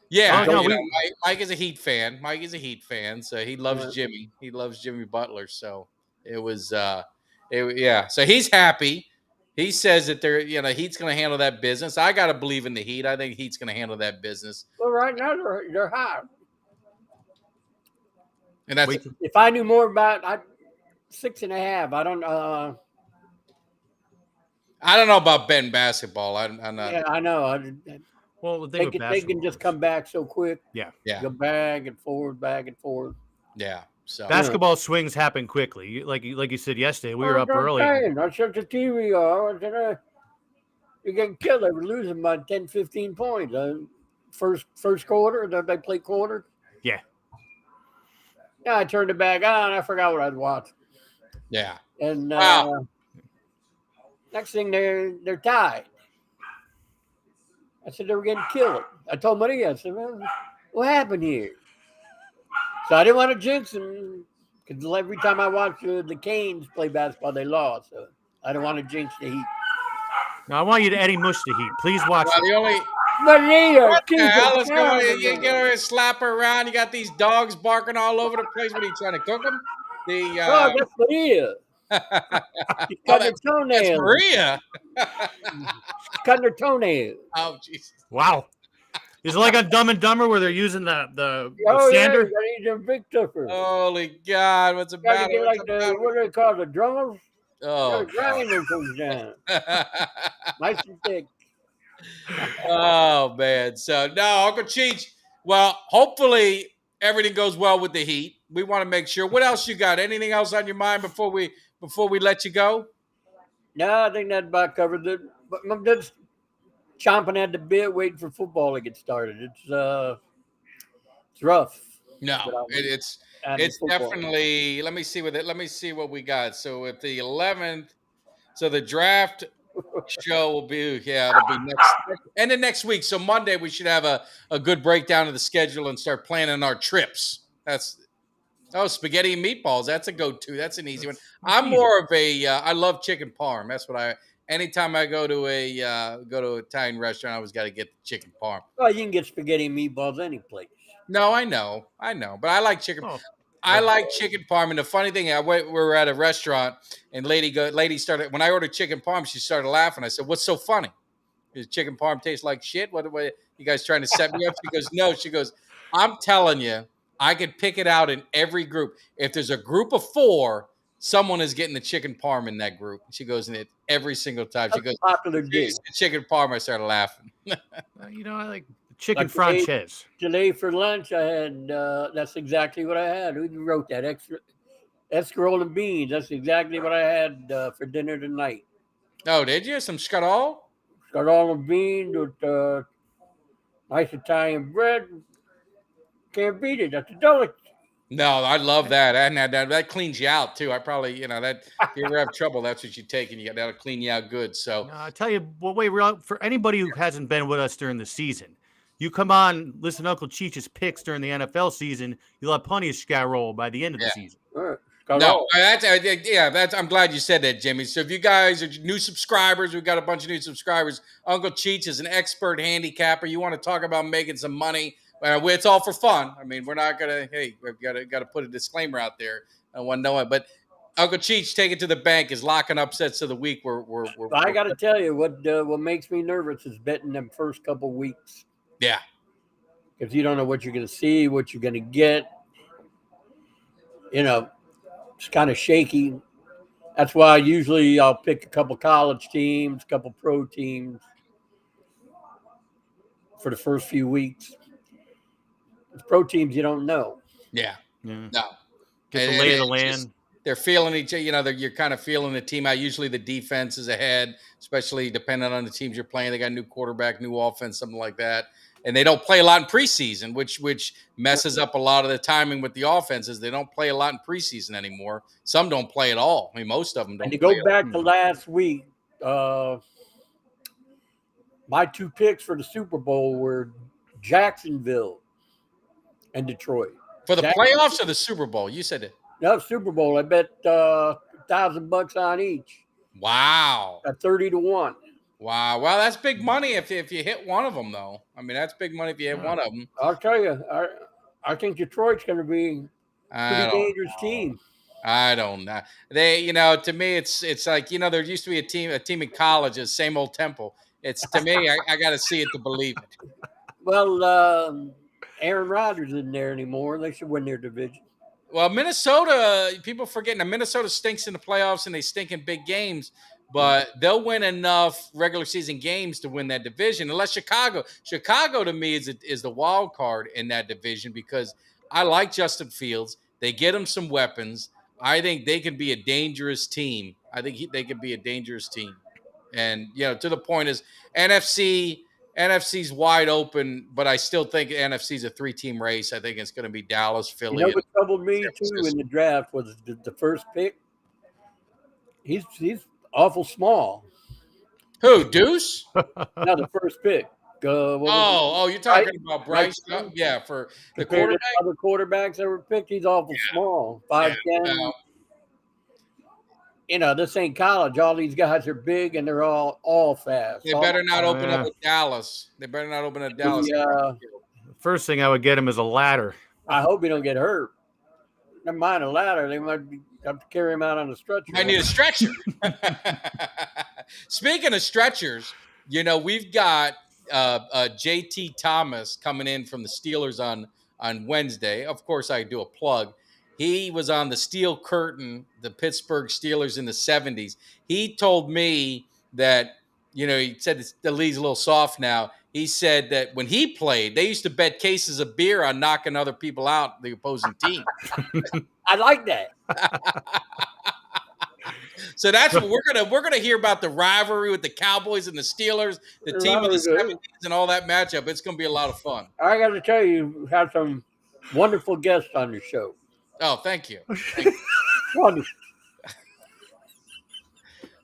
Yeah, Oh, no, Mike is a Heat fan. Mike is a Heat fan, so he loves Right. Jimmy. He loves Jimmy Butler. So it was, yeah. So he's happy. He says that Heat's going to handle that business. I got to believe in the Heat. I think Heat's going to handle that business. Well, right now they're hot. And that's Wait, If I knew more about 6.5, I don't. I don't know about betting basketball. I'm not. Yeah, I know. well, the thing They with can basketball just is- come back so quick. Yeah, Go back and forward, back and forth. yeah. So Basketball swings happen quickly. Like you said yesterday, we were up early. I shut the TV off. You're getting killed. They were losing by 10, 15 points. First quarter, they play quarter. Yeah. Yeah, I turned it back on. I forgot what I'd watched. yeah. And Wow. next thing they're tied. I said they were getting killed. I told Maria, I said, well, what happened here? So I didn't want to jinx them because every time I watch the Canes play basketball, they lost. So I don't want to jinx the Heat. Now I want you to Eddie Mush the Heat. Please watch. Well, the only Maria, keep the hell it is going on? down. You get over and slap her around. You got these dogs barking all over the place. What are you trying to cook them? Oh, that's Maria. She's Oh, cutting her that's toenails. Maria. She's cutting her toenails. Oh, Jesus. Wow. Is it like a Dumb and Dumber where they're using the Oh, yeah, sander? you gotta eat them big tougher. Holy God. What's the Gotta matter? get like what do they call the drummers? Oh, The grinder comes down. Nice and thick. oh, man. So, no, Uncle Cheech. Well, hopefully everything goes well with the Heat. We want to make sure. What else you got? Anything else on your mind before we let you go? No, I think that about covered it. But I'm just chomping at the bit, waiting for football to get started. It's rough. No, it's definitely. Let me see what we got. So at the 11th, so the draft show will be it'll be next week. So Monday we should have a good breakdown of the schedule and start planning our trips. That's Oh, spaghetti and meatballs. That's a go-to. That's an easy one. That's I'm easy. more of a. I love chicken parm. That's what I. Anytime I go to an Italian restaurant, I always got to get the chicken parm. Well, you can get spaghetti and meatballs any place. No, I know, but I like chicken. Oh, I like chicken parm. And the funny thing, we were at a restaurant, and lady started when I ordered chicken parm. She started laughing. I said, "What's so funny? Does chicken parm taste like shit? What you guys trying to set me up?" She goes, "No." She goes, "I'm telling you, I could pick it out in every group. If there's a group of 4, someone is getting the chicken parm in that group." She goes, "And it every single time." She That's goes, a popular "She dish. said chicken parm." I started laughing. I like chicken Like franchise. Today for lunch, I had. That's exactly what I had. Who wrote that? Escarole and beans. That's exactly what I had for dinner tonight. Oh, did you some scuttle? Escarole and beans with nice Italian bread. Can't beat it. That's a delicacy. No, I love that. And that cleans you out too. I probably, that if you ever have trouble, that's what you take, and that'll clean you out good. So No, I tell you, well, wait, for anybody who hasn't been with us during the season, you come on, listen to Uncle Cheech's picks during the NFL season, you'll have plenty of skyroll by the end of the season. All right. no, I'm glad you said that, Jimmy. So if you guys are new subscribers, we've got a bunch of new subscribers. Uncle Cheech is an expert handicapper. You want to talk about making some money? It's all for fun. I mean, we're not gonna. Hey, we've got to put a disclaimer out there. I want to know it, but Uncle Cheech, take it to the bank, is locking upsets of the week. I got to tell you what makes me nervous is betting them first couple weeks Yeah. because you don't know what you're going to see, what you're going to get. It's kind of shaky. That's why usually I'll pick a couple college teams, a couple pro teams for the first few weeks. The pro teams you don't know. Yeah. Yeah. No. Get the lay of the land. They're feeling each other. You're kind of feeling the team out. Usually the defense is ahead, especially depending on the teams you're playing. They got a new quarterback, new offense, something like that. And they don't play a lot in preseason, which messes up a lot of the timing with the offenses. They don't play a lot in preseason anymore. Some don't play at all. I mean, most of them don't. And to go back to last week, my 2 picks for the Super Bowl were Jacksonville and Detroit. For the playoffs or the Super Bowl? You said it. No, Super Bowl. I bet $1,000 on each. Wow. At 30-1. Wow. Well, that's big money if you hit one of them, though. I mean, that's big money if you hit one of them. I'll tell you, I think Detroit's going to be a pretty dangerous team. I don't know. They, to me, it's like, there used to be a team in college, the same old Temple. It's to me, I got to see it to believe it. Well, Aaron Rodgers isn't there anymore. They should win their division. Well, Minnesota, people forgetting that Minnesota stinks in the playoffs and they stink in big games, but they'll win enough regular season games to win that division. Unless Chicago to me is the wild card in that division because I like Justin Fields. They get him some weapons. I think they can be a dangerous team. I think they could be a dangerous team. And, to the point is NFC's wide open, but I still think NFC's a 3-team race. I think it's going to be Dallas, Philly. You know what troubled me too in the draft was the first pick. He's awful small. Who, Deuce? No, the first pick. You're talking about Bryce? Yeah, for the quarterback. Other quarterbacks that were picked, he's awful small. 5'10". This ain't college. All these guys are big and they're all fast. They better not open up with Dallas. The first thing I would get him is a ladder. I hope he don't get hurt. Never mind a ladder. They might have to carry him out on a stretcher. I need a stretcher. Speaking of stretchers, we've got JT Thomas coming in from the Steelers on Wednesday. Of course, I do a plug. He was on the Steel Curtain, the Pittsburgh Steelers in the 70s. He told me that, he said the league's a little soft now. He said that when he played, they used to bet cases of beer on knocking other people out, the opposing team. I like that. So that's what we're gonna hear about the rivalry with the Cowboys and the Steelers, the team of the 70s and all that matchup. It's gonna be a lot of fun. I got to tell you, we have some wonderful guests on your show. Oh, thank you. Wonderful.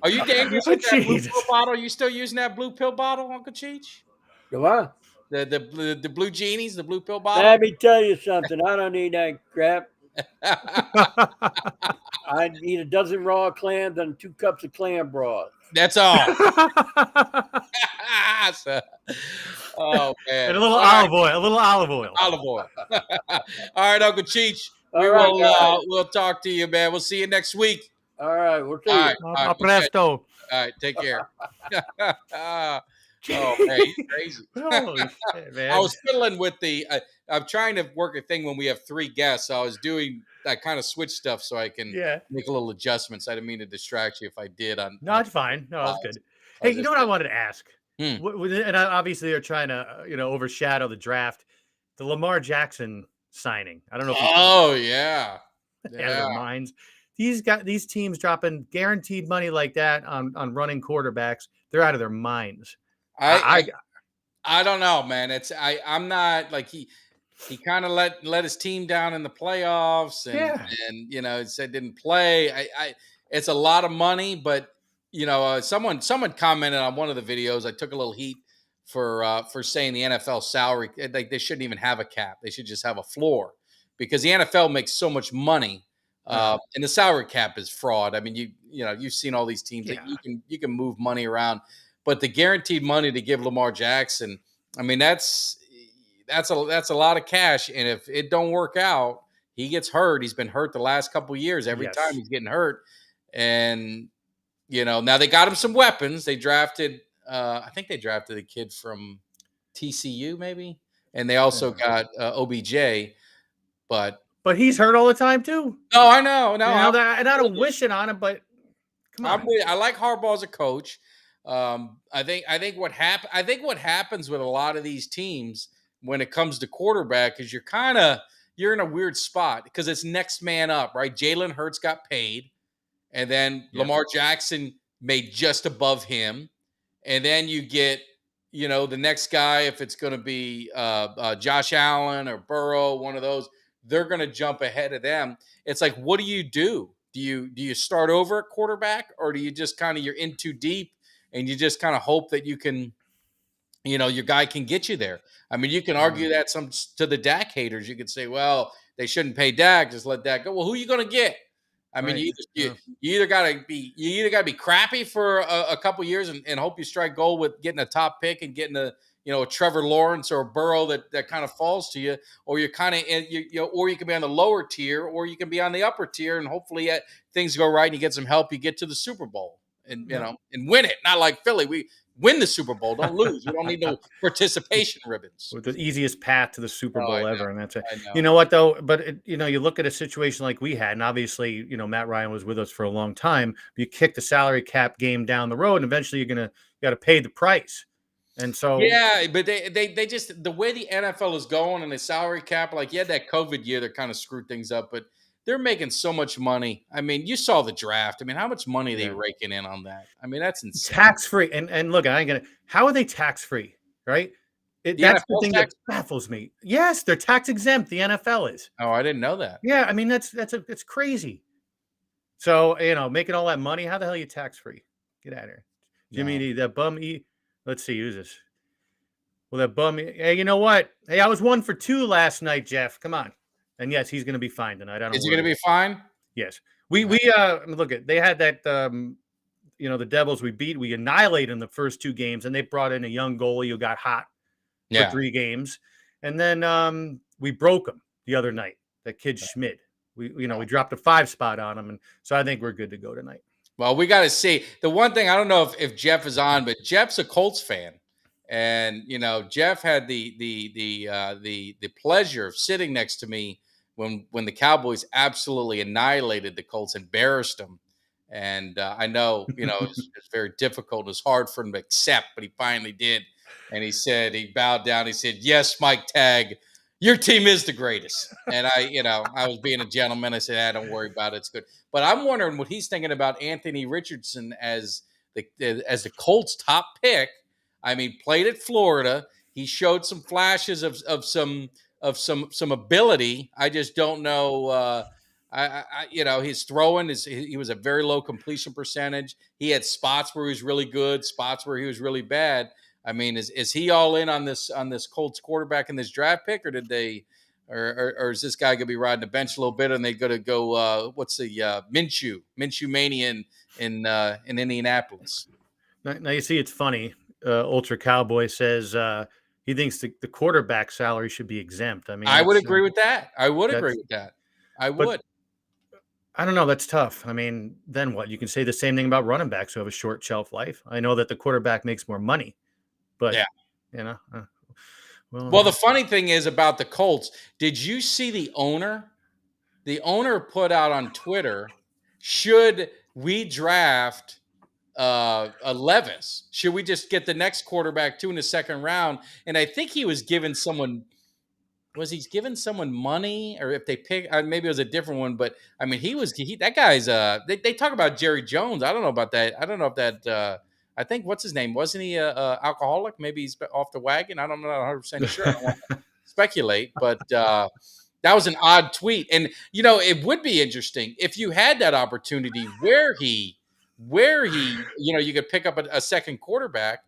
Are you dangerous with that blue pill bottle? Are you still using that blue pill bottle, Uncle Cheech? What? The blue genies, the blue pill bottle? Let me tell you something. I don't need that crap. I'd eat a dozen raw clams and 2 cups of clam broth. That's all. So- oh man! And a little All right, olive oil, a little olive oil. olive oil. All right, Uncle Cheech. All We right, will. guys. We'll talk to you, man. We'll see you next week. All right, we'll see All you. right. All right. A presto. All right. Take care. Oh man, he's crazy. Holy shit, I man. was fiddling with the. I'm trying to work a thing when we have 3 guests. So I was doing. I kind of switch stuff so I can Yeah. make a little adjustments. I didn't mean to distract you if I did. No, it's fine. No, that's good. I Hey, you know what I wanted to ask? Hmm. And obviously they're trying to, overshadow the draft. The Lamar Jackson signing. I don't know if Oh yeah, out of their minds. These teams dropping guaranteed money like that on running quarterbacks. They're out of their minds. I don't know, man. I'm not like he kind of let his team down in the playoffs and it said didn't play. I it's a lot of money, but someone commented on one of the videos. I took a little heat for saying the NFL salary, like they shouldn't even have a cap. They should just have a floor because the NFL makes so much money. And the salary cap is fraud. I mean, you've seen all these teams that you can move money around, but the guaranteed money to give Lamar Jackson, I mean, that's a lot of cash. And if it don't work out, he gets hurt. He's been hurt the last couple of years. Every time he's getting hurt, and now they got him some weapons. They drafted, I think they drafted a kid from TCU maybe, and they also got OBJ, but he's hurt all the time too. No, I know. No, and I don't wish it on him, but come on. I like Harbaugh as a coach. I think what happens with a lot of these teams when it comes to quarterback is you're in a weird spot because it's next man up, right? Jalen Hurts got paid, and then Lamar Jackson made just above him, and then you get the next guy, if it's going to be Josh Allen or Burrow, one of those, they're going to jump ahead of them. It's like, what do you do? Do you start over at quarterback, or do you just you're in too deep and you just kind of hope that you can, your guy can get you there? I mean, you can argue that to the Dak haters. You could say, well, they shouldn't pay Dak, just let Dak go. Well, who are you going to get? I mean, you either got to be crappy for a couple years and hope you strike gold with getting a top pick and getting a Trevor Lawrence or a Burrow that kind of falls to you, or you're kind of or you can be on the lower tier, or you can be on the upper tier, and hopefully things go right and you get some help. You get to the Super Bowl and and win it. Not like Philly, we win the Super Bowl, don't lose. We don't need no participation ribbons. With the easiest path to the Super Bowl ever, and that's it. know. You know what though? But you look at a situation like we had, and obviously Matt Ryan was with us for a long time. You kick the salary cap game down the road, and eventually you got to pay the price. And so but they just, the way the NFL is going and the salary cap, like that COVID year that kind of screwed things up, but they're making so much money. I mean, you saw the draft. I mean, how much money are they raking in on that? I mean, that's insane. Tax free. And look, how are they tax free? Right? That's the thing that baffles me. Yes, they're tax exempt. The NFL is. Oh, I didn't know that. Yeah, I mean that's crazy. So making all that money, how the hell are you tax free? Get out of here, Jimmy. That bum. Let's see, who's this? Well, that bum. Hey, you know what? Hey, I was 1 for 2 last night, Jeff. Come on. And yes, he's going to be fine tonight. Is he going to be fine? Yes. We look at, they had that the Devils we annihilated in the first 2 games, and they brought in a young goalie who got hot for 3 games, and then we broke him the other night. That kid Schmidt. We dropped a 5 spot on him, and so I think we're good to go tonight. Well, we got to see. The one thing, I don't know if Jeff is on, but Jeff's a Colts fan. And, Jeff had the pleasure of sitting next to me when the Cowboys absolutely annihilated the Colts, embarrassed them. And I know, it's very difficult. It's hard for him to accept, but he finally did. And he bowed down. He said, "Yes, Mike Tagg, your team is the greatest." And I was being a gentleman. I said, "Don't worry about it. It's good." But I'm wondering what he's thinking about Anthony Richardson as the Colts' top pick. I mean, played at Florida. He showed some flashes of some ability. I just don't know. His throwing he was a very low completion percentage. He had spots where he was really good, spots where he was really bad. I mean, is he all in on this Colts quarterback in this draft pick, or did they Or is this guy gonna be riding the bench a little bit, and they gonna go? What's the Minshew Mania in Indianapolis? Now you see, it's funny. Ultra Cowboy says he thinks the quarterback salary should be exempt. I mean, I would that's agree with that. I would agree that's. with that. I But would. I don't know. That's tough. I mean, then what? You can say the same thing about running backs who have a short shelf life. I know that the quarterback makes more money, but Yeah. you know, Well, the funny thing is about the Colts. Did you see the owner? The owner put out on Twitter, should we draft a Levis? Should we just get the next quarterback too in the second round? And I think he was giving someone giving someone money, or if they pick maybe it was a different one, but I mean that guy's they talk about Jerry Jones. I don't know about that. I don't know if that I think what's his name? Wasn't he a alcoholic? Maybe he's off the wagon. I don't know 100% sure. I don't want to speculate, but that was an odd tweet. And it would be interesting if you had that opportunity where he you could pick up a second quarterback.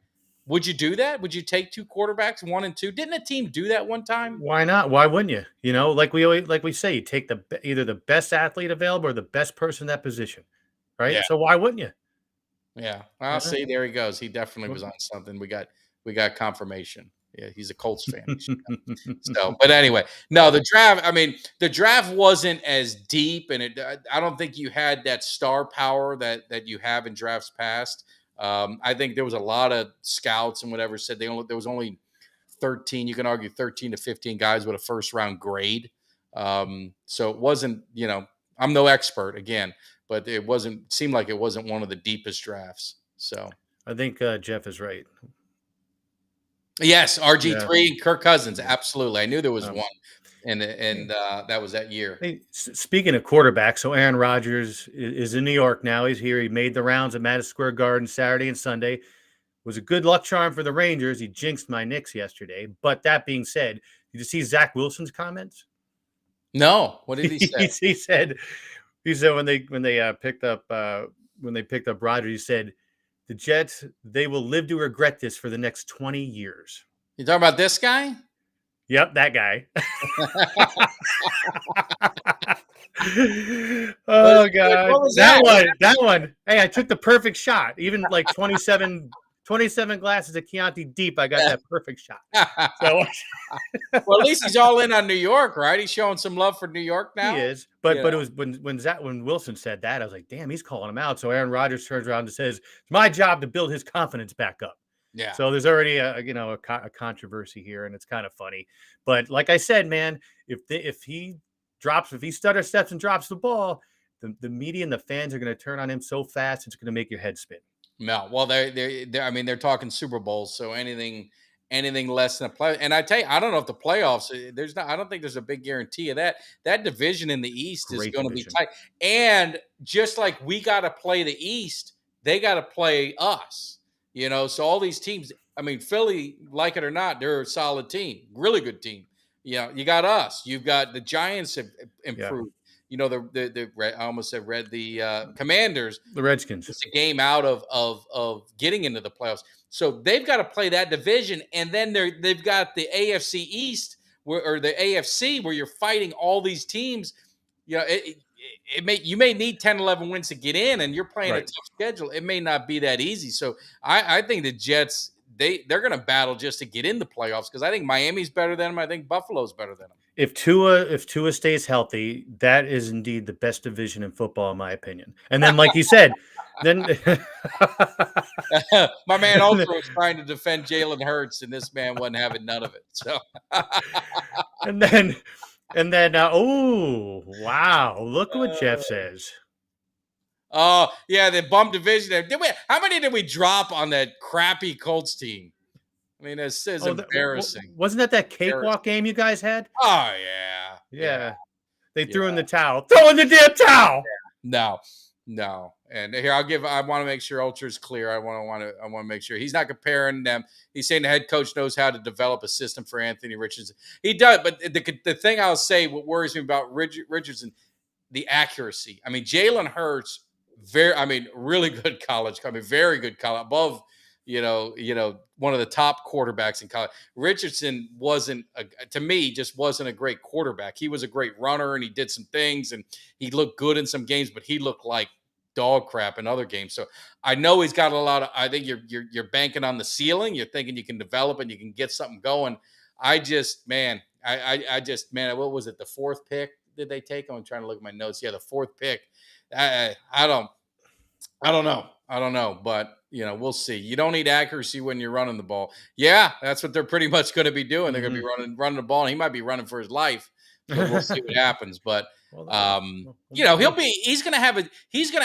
Would you do that? Would you take two quarterbacks, 1 and 2? Didn't a team do that one time? why not? Why wouldn't you? Like we say, you take either the best athlete available or the best person in that position, right? Yeah. So why wouldn't you? Yeah. I'll see. There he goes. He definitely was on something. We got confirmation. Yeah, he's a Colts fan. So, but anyway, no, the draft. I mean, the draft wasn't as deep, and I don't think you had that star power that you have in drafts past. I think there was a lot of scouts and whatever said there was only 13. You can argue 13 to 15 guys with a first round grade. So it wasn't. I'm no expert again, but seemed like it wasn't one of the deepest drafts. So I think Jeff is right. Yes, RG3 and Kirk Cousins. Absolutely. I knew there was one. And that was that year. Hey, speaking of quarterbacks, so Aaron Rodgers is in New York now. He's here. He made the rounds at Madison Square Garden Saturday and Sunday. Was a good luck charm for the Rangers. He jinxed my Knicks yesterday. But that being said, did you see Zach Wilson's comments? No. What did he say? he said when they picked up Rodgers, he said the Jets, they will live to regret this for the next 20 years. You talking about this guy? Yep, that guy. Oh God, what was that? That one. Hey, I took the perfect shot. Even like 27 glasses of Chianti deep, I got that perfect shot. So, well, at least he's all in on New York, right? He's showing some love for New York now. He is, but it was when Wilson said that, I was like, damn, he's calling him out. So Aaron Rodgers turns around and says, "It's my job to build his confidence back up." Yeah. So there's already a controversy here, and it's kind of funny. But like I said, man, if he stutter steps and drops the ball, the media and the fans are going to turn on him so fast it's going to make your head spin. No, well, they're talking Super Bowls, so anything less than a play. And I tell you, I don't know if the playoffs. I don't think there's a big guarantee of that. That division in the East is going to be tight. And just like we got to play the East, they got to play us. So all these teams. I mean, Philly, like it or not, they're a solid team, really good team. You got us. You've got the Giants have improved. Yeah. I almost said the Commanders, the Redskins. It's a game out of getting into the playoffs. So they've got to play that division, and then they've got the AFC East or the AFC where you're fighting all these teams. You may need 10, 11 wins to get in, and you're playing a tough schedule. It may not be that easy. So I think the Jets, they're going to battle just to get in the playoffs because I think Miami's better than them. I think Buffalo's better than them. If Tua stays healthy, that is indeed the best division in football, in my opinion. And then, like you said, then my man Ultra was trying to defend Jalen Hurts, and this man wasn't having none of it. So, and then, oh wow! Look what Jeff says. Oh yeah, the bum division. How many did we drop on that crappy Colts team? I mean, this is embarrassing. Wasn't that cakewalk game you guys had? Oh yeah. They threw in the towel. Throw in the damn towel. No. And here I want to make sure Ultra's clear. I want to make sure he's not comparing them. He's saying the head coach knows how to develop a system for Anthony Richardson. He does, but the thing I'll say, what worries me about Richardson, the accuracy. I mean, Jalen Hurts, really good college. I mean, very good college, one of the top quarterbacks in college. Richardson to me, just wasn't a great quarterback. He was a great runner and he did some things and he looked good in some games, but he looked like dog crap in other games. So I know he's got a lot of, I think you're banking on the ceiling. You're thinking you can develop and you can get something going. I just, man, what was it? The fourth pick did they take? I'm trying to look at my notes. Yeah, the fourth pick. I don't know, but we'll see. You don't need accuracy when you're running the ball. Yeah, that's what they're pretty much going to be doing. They're going to be running the ball, and he might be running for his life. But we'll see what happens. But he's going to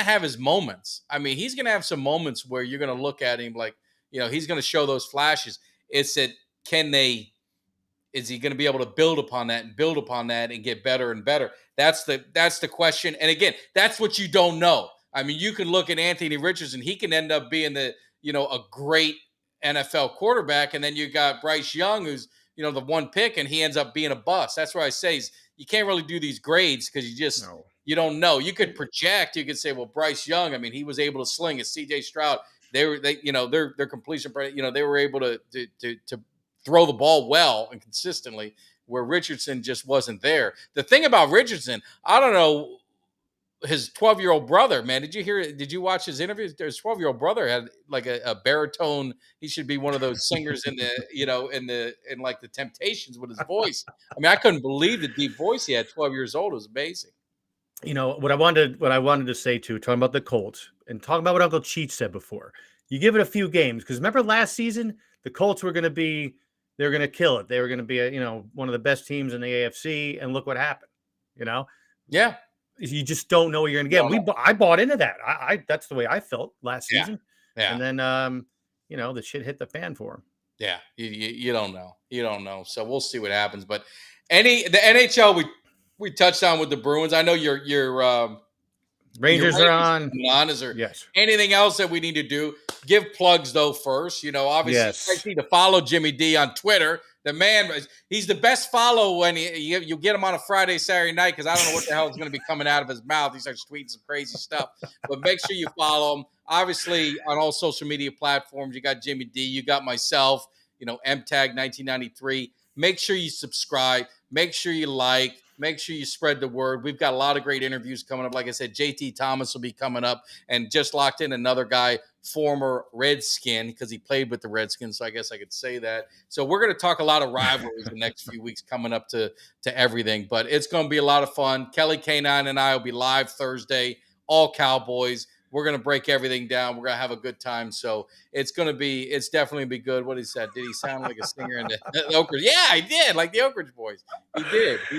have his moments. I mean, he's going to have some moments where you're going to look at him like, he's going to show those flashes. It's that is he going to be able to build upon that and get better and better? That's the question. And again, that's what you don't know. I mean, you can look at Anthony Richardson. He can end up being a great NFL quarterback. And then you got Bryce Young, who's, the one pick, and he ends up being a bust. That's why I say you can't really do these grades because you don't know. You could project. You could say, well, Bryce Young, I mean, he was able to sling. It's CJ Stroud. Their completion, they were able to throw the ball well and consistently, where Richardson just wasn't there. The thing about Richardson, I don't know, his 12-year-old brother, man, did you watch his interview? His 12-year-old brother had like a baritone. He should be one of those singers in like the Temptations with his voice. I mean, I couldn't believe the deep voice he had. 12 years old. It was amazing. What I wanted to say too, talking about the Colts and talking about what Uncle Cheech said before. You give it a few games, because remember last season the Colts were going to kill it. They were going to be one of the best teams in the AFC, and look what happened. Yeah. You just don't know what you're going to get. I bought into that. I that's the way I felt last season. Yeah. And then the shit hit the fan for him. Yeah. You don't know. You don't know. So we'll see what happens. But the NHL we touched on with the Bruins. I know your Rangers are on. Is there anything else that we need to do? Give plugs though first. Obviously, you guys need to follow Jimmy D on Twitter. The man, he's the best follow when you get him on a Friday, Saturday night, because I don't know what the hell is going to be coming out of his mouth. He starts tweeting some crazy stuff. But make sure you follow him. Obviously, on all social media platforms, you got Jimmy D, you got myself, MTAG 1993. Make sure you subscribe. Make sure you like. Make sure you spread the word. We've got a lot of great interviews coming up. Like I said, JT Thomas will be coming up, and just locked in another guy, former Redskin, because he played with the Redskins. So I guess I could say that. So we're going to talk a lot of rivalries the next few weeks coming up to everything, but it's going to be a lot of fun. Kelly K9 and I will be live Thursday, all Cowboys. We're going to break everything down. We're going to have a good time. So it's definitely be good. What he said. Did he sound like a singer in the Oak Ridge? Yeah, he did. Like the Oak Ridge Boys. He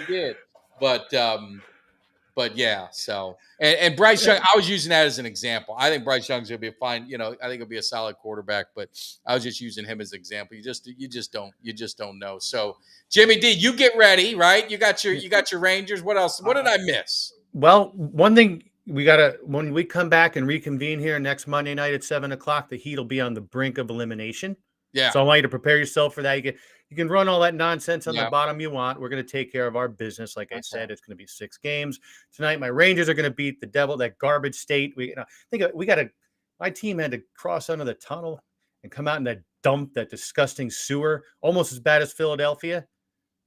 did. But yeah. So, and Bryce Young, I was using that as an example. I think Bryce Young's going to be a fine, I think he'll be a solid quarterback, but I was just using him as an example. You just don't know. So Jimmy D, you get ready, right? You got your Rangers. What else? What did I miss? Well, one thing, when we come back and reconvene here next Monday night at 7:00, the Heat will be on the brink of elimination. Yeah. So I want you to prepare yourself for that. You can run all that nonsense on the bottom you want. We're going to take care of our business. Like I said, it's going to be 6 games tonight. My Rangers are going to beat the Devil, that garbage state. My team had to cross under the tunnel and come out in that disgusting sewer, almost as bad as Philadelphia.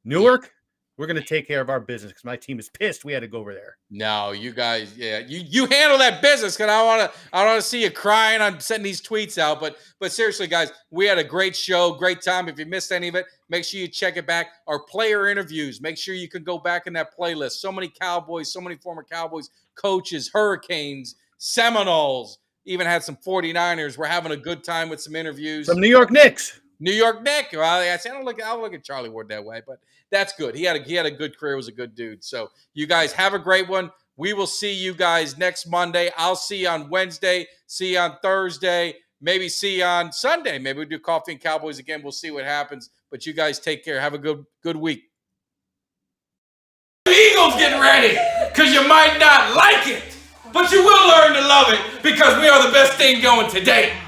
Newark. We're going to take care of our business because my team is pissed. We had to go over there. No, you guys, you handle that business, because I want to see you crying. I'm sending these tweets out, but seriously, guys, we had a great show, great time. If you missed any of it, make sure you check it back. Our player interviews, make sure you can go back in that playlist. So many Cowboys, so many former Cowboys coaches, Hurricanes, Seminoles, even had some 49ers. We're having a good time with some interviews. Some New York Knicks. Well, I don't look at Charlie Ward that way, but that's good. He had a good career, was a good dude. So you guys have a great one. We will see you guys next Monday. I'll see you on Wednesday, see you on Thursday, maybe see you on Sunday. Maybe we'll do Coffee and Cowboys again. We'll see what happens. But you guys take care. Have a good week. The Eagles getting ready, because you might not like it, but you will learn to love it, because we are the best thing going today.